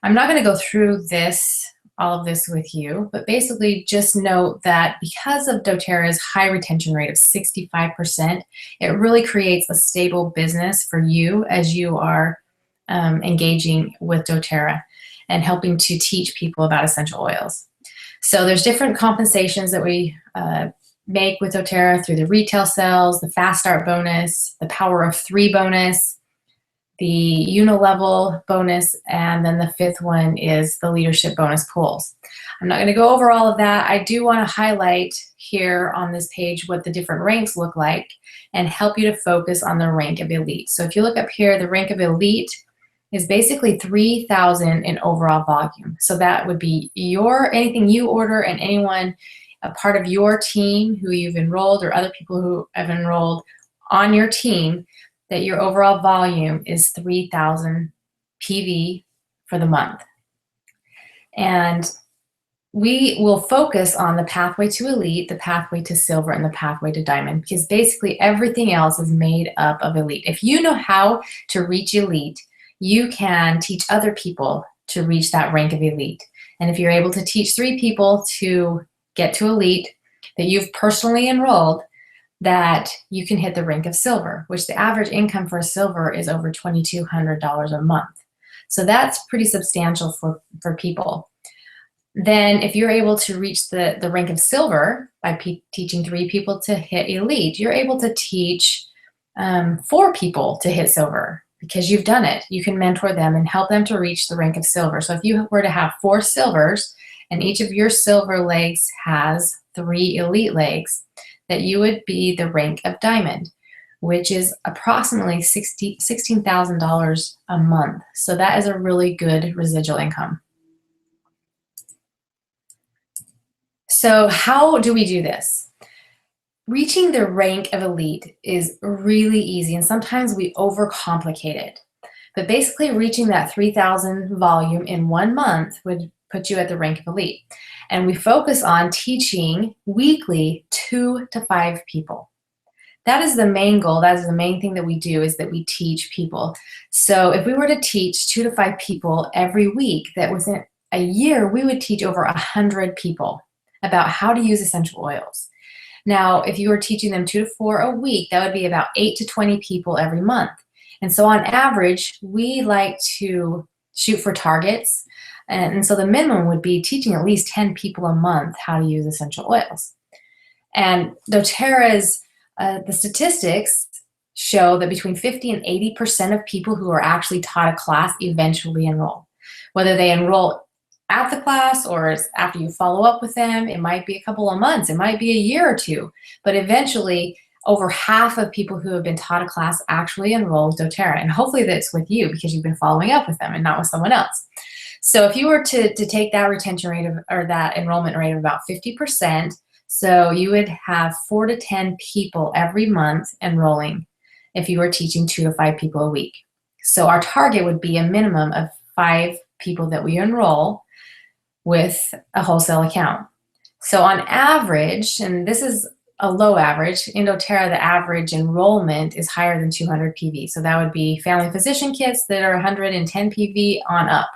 I'm not going to go through all of this with you, but basically just note that because of doTERRA's high retention rate of 65%, it really creates a stable business for you as you are engaging with doTERRA and helping to teach people about essential oils. So there's different compensations that we make with doTERRA through the retail sales, the Fast Start bonus, the Power of 3 bonus, the Unilevel bonus, and then the fifth one is the leadership bonus pools. I'm not going to go over all of that. I do want to highlight here on this page what the different ranks look like and help you to focus on the rank of elite. So if you look up here, the rank of elite is basically 3,000 in overall volume. So that would be anything you order and anyone a part of your team who you've enrolled or other people who have enrolled on your team, that your overall volume is 3,000 PV for the month. And we will focus on the pathway to elite, the pathway to silver, and the pathway to diamond, because basically everything else is made up of elite. If you know how to reach elite, you can teach other people to reach that rank of elite. And if you're able to teach 3 people to get to elite that you've personally enrolled, that you can hit the rank of silver, which the average income for a silver is over $2,200 a month. So that's pretty substantial for people. Then if you're able to reach the rank of silver by teaching 3 people to hit elite, you're able to teach 4 people to hit silver because you've done it. You can mentor them and help them to reach the rank of silver. So if you were to have 4 silvers and each of your silver legs has 3 elite legs, that you would be the rank of diamond, which is approximately $16,000 a month. So that is a really good residual income. So how do we do this? Reaching the rank of elite is really easy, and sometimes we overcomplicate it. But basically reaching that 3,000 volume in 1 month would put you at the rank of elite. And we focus on teaching weekly 2 to 5 people. That is the main goal. That is the main thing that we do, is that we teach people. So if we were to teach 2 to 5 people every week, that within a year, we would teach over 100 people about how to use essential oils. Now, if you were teaching them 2 to 4 a week, that would be about 8 to 20 people every month. And so on average, we like to shoot for targets. And so the minimum would be teaching at least 10 people a month how to use essential oils. And doTERRA's, the statistics show that between 50 and 80% of people who are actually taught a class eventually enroll. Whether they enroll at the class or after you follow up with them, it might be a couple of months, it might be a year or 2, but eventually over half of people who have been taught a class actually enroll with doTERRA. And hopefully that's with you because you've been following up with them and not with someone else. So if you were to take that retention rate or that enrollment rate of about 50%, so you would have 4 to 10 people every month enrolling if you were teaching 2 to 5 people a week. So our target would be a minimum of 5 people that we enroll with a wholesale account. So on average, and this is a low average, in doTERRA the average enrollment is higher than 200 PV. So that would be family physician kits that are 110 PV on up.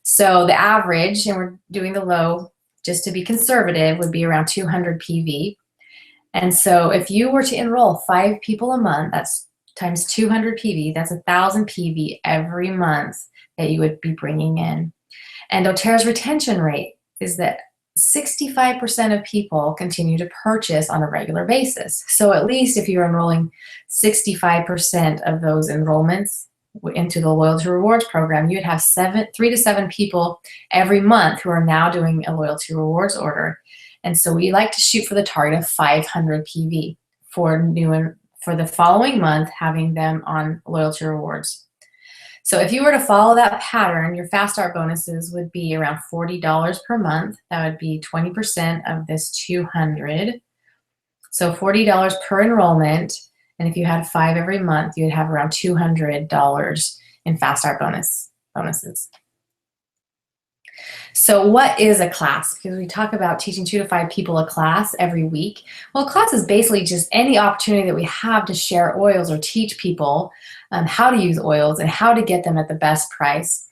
So the average, and we're doing the low just to be conservative, would be around 200 PV. And so if you were to enroll 5 people a month, that's times 200 PV, that's 1,000 PV every month that you would be bringing in. And doTERRA's retention rate is that 65% of people continue to purchase on a regular basis. So at least if you're enrolling 65% of those enrollments into the Loyalty Rewards program, you'd have 3 to 7 people every month who are now doing a Loyalty Rewards order. And so we like to shoot for the target of 500 PV for the following month, having them on Loyalty Rewards. So if you were to follow that pattern, your Fast Start bonuses would be around $40 per month. That would be 20% of this 200. So $40 per enrollment. And if you had 5 every month, you'd have around $200 in Fast Start bonuses. So what is a class? Because we talk about teaching 2 to 5 people a class every week. Well, a class is basically just any opportunity that we have to share oils or teach people how to use oils and how to get them at the best price.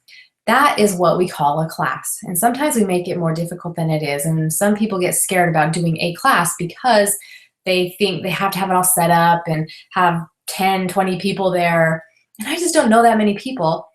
That is what we call a class. And sometimes we make it more difficult than it is. And some people get scared about doing a class because they think they have to have it all set up and have 10, 20 people there. And I just don't know that many people.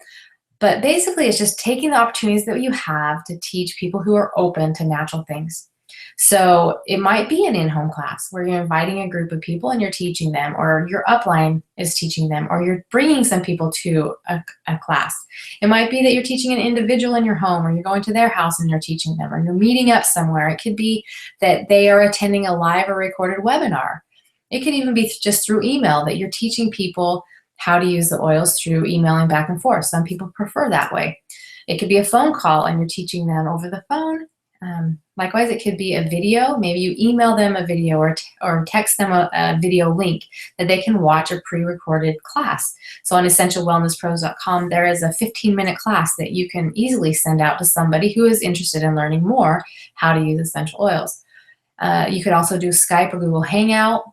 But basically, it's just taking the opportunities that you have to teach people who are open to natural things. So it might be an in-home class where you're inviting a group of people and you're teaching them, or your upline is teaching them, or you're bringing some people to a class. It might be that you're teaching an individual in your home, or you're going to their house and you're teaching them, or you're meeting up somewhere. It could be that they are attending a live or recorded webinar. It could even be just through email that you're teaching people how to use the oils through emailing back and forth. Some people prefer that way. It could be a phone call and you're teaching them over the phone. Likewise, it could be a video. Maybe you email them a video or text them a video link that they can watch a pre-recorded class. So on EssentialWellnessPros.com, there is a 15-minute class that you can easily send out to somebody who is interested in learning more how to use essential oils. You could also do Skype or Google Hangout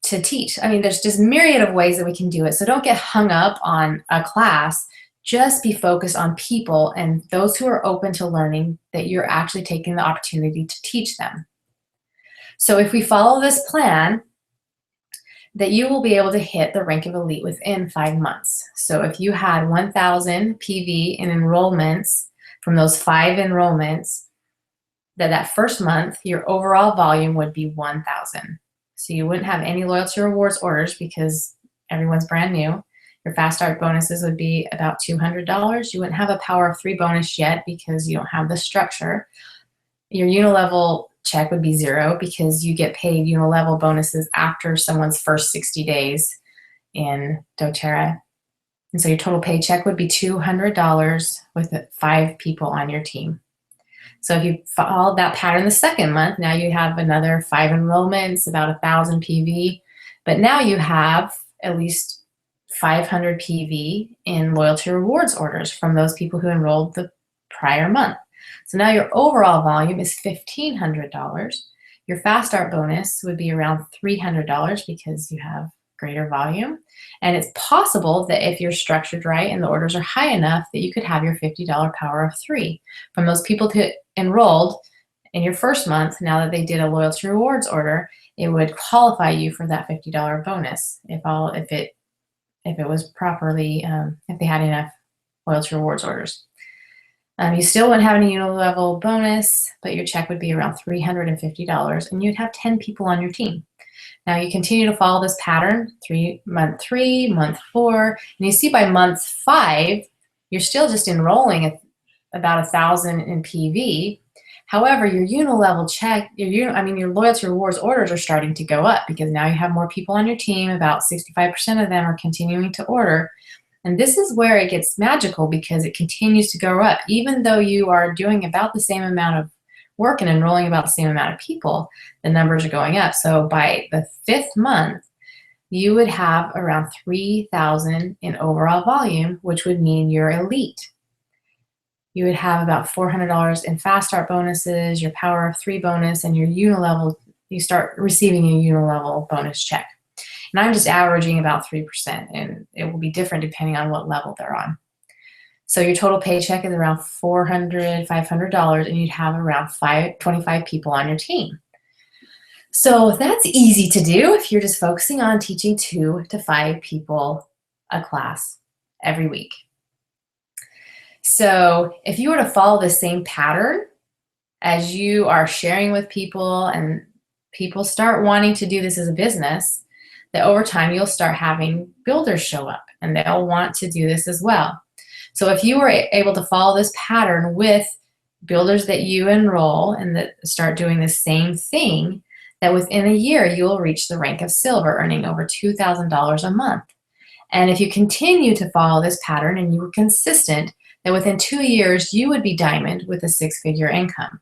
to teach. I mean, there's just myriad of ways that we can do it. So don't get hung up on a class. Just be focused on people and those who are open to learning, that you're actually taking the opportunity to teach them. So if we follow this plan, that you will be able to hit the rank of elite within 5 months. So if you had 1,000 PV in enrollments from those 5 enrollments, that first month, your overall volume would be 1,000. So you wouldn't have any loyalty rewards orders because everyone's brand new. Your fast start bonuses would be about $200. You wouldn't have a power of 3 bonus yet because you don't have the structure. Your unilevel check would be 0 because you get paid unilevel bonuses after someone's first 60 days in doTERRA. And so your total paycheck would be $200 with 5 people on your team. So if you followed that pattern the second month, now you have another 5 enrollments, about 1,000 PV. But now you have at least 500 PV in loyalty rewards orders from those people who enrolled the prior month. So now your overall volume is $1,500. Your fast start bonus would be around $300 because you have greater volume. And it's possible that if you're structured right and the orders are high enough that you could have your $50 power of 3 from those people who enrolled in your first month. Now that they did a loyalty rewards order, it would qualify you for that $50 bonus if it was properly, if they had enough loyalty rewards orders. You still wouldn't have any unilevel bonus, but your check would be around $350 and you'd have 10 people on your team. Now you continue to follow this pattern, month 3, month 4, and you see by month 5, you're still just enrolling about 1,000 in PV. However, your unilevel check, your loyalty rewards orders are starting to go up because now you have more people on your team. About 65% of them are continuing to order. And this is where it gets magical because it continues to go up. Even though you are doing about the same amount of work and enrolling about the same amount of people, the numbers are going up. So by the 5th month, you would have around 3,000 in overall volume, which would mean you're elite. You would have about $400 in fast start bonuses, your power of 3 bonus, and your unilevel, you start receiving a unilevel bonus check. And I'm just averaging about 3%, and it will be different depending on what level they're on. So your total paycheck is around $400, $500, and you'd have around 25 people on your team. So that's easy to do if you're just focusing on teaching 2 to 5 people a class every week. So if you were to follow the same pattern as you are sharing with people and people start wanting to do this as a business, that over time you'll start having builders show up and they'll want to do this as well. So if you were able to follow this pattern with builders that you enroll and that start doing the same thing, that within a year you will reach the rank of silver, earning over $2,000 a month. And if you continue to follow this pattern and you were consistent, that within 2 years you would be diamond with a 6-figure income.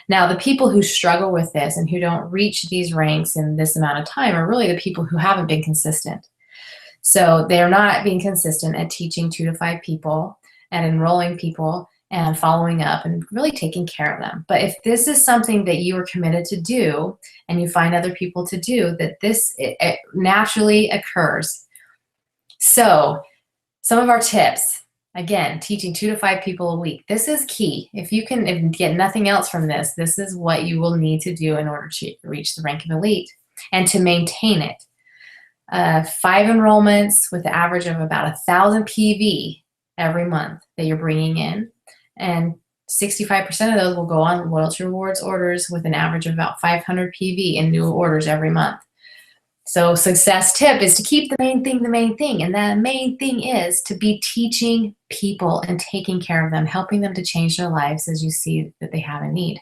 Now, the people who struggle with this and who don't reach these ranks in this amount of time are really the people who haven't been consistent. So they're not being consistent at teaching 2 to 5 people and enrolling people and following up and really taking care of them. But if this is something that you are committed to do and you find other people to do, that it naturally occurs. So some of our tips. Again, teaching 2 to 5 people a week. This is key. If you can get nothing else from this, this is what you will need to do in order to reach the rank of elite and to maintain it. 5 enrollments with an average of about 1,000 PV every month that you're bringing in, and 65% of those will go on loyalty rewards orders with an average of about 500 PV in new orders every month. So success tip is to keep the main thing. And that main thing is to be teaching people and taking care of them, helping them to change their lives as you see that they have a need.